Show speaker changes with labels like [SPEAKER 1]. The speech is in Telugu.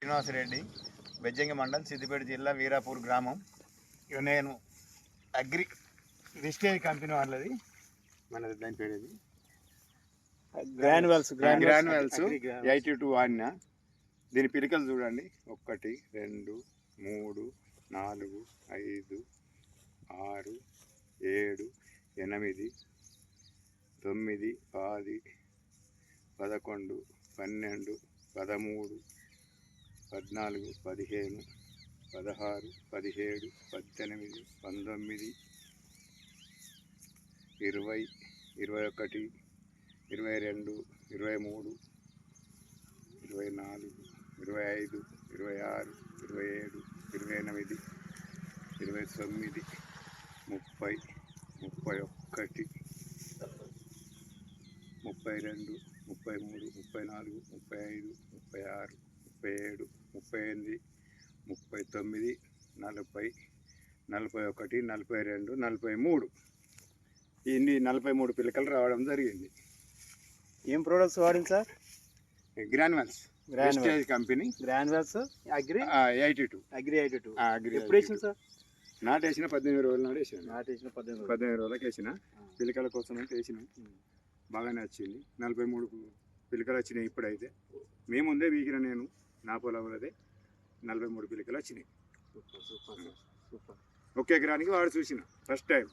[SPEAKER 1] శ్రీనివాసరెడ్డి, బెజ్జంగి మండల్, సిద్దిపేట జిల్లా, వీరాపూర్ గ్రామం. ఇక నేను అగ్రి విస్టేజ్ కంపెనీ వాళ్ళది, మనది దాని పేరు ఇది గ్రాన్యువల్స్ 82 వాడిన. దీని పిలికలు చూడండి, 1 2 3 4 5 6 7 8 9 10 11 12 13 14 15 16 17 18 19 20 21 22 23 24 25 26 27 28 29 30 31 32 33 34 35 36 37 38 39 40 41 42 43 ఇన్ని 43 పిలకలు రావడం జరిగింది.
[SPEAKER 2] ఏం ప్రొడక్ట్స్ వాడింది sir?
[SPEAKER 1] Granules విస్టేజ్ company,
[SPEAKER 2] granules agri
[SPEAKER 1] 82
[SPEAKER 2] agri ఎప్పుడు వేసింది సార్?
[SPEAKER 1] నాటేసిన 18 రోజుల నాడు వేసిన.
[SPEAKER 2] నాటేసిన
[SPEAKER 1] 15 రోజులకు వేసిన. పిలకల కోసం అంటే వేసిన, బాగానే వచ్చింది. 43 పిలకలు వచ్చినాయి. ఇప్పుడైతే మేము ముందే వీకిన, నేను నా పొలంలోదే 43 పిలకలు వచ్చినాయి.
[SPEAKER 2] సూపర్.
[SPEAKER 1] ఒక్క ఎకరానికి వాడు చూసిన ఫస్ట్ టైం.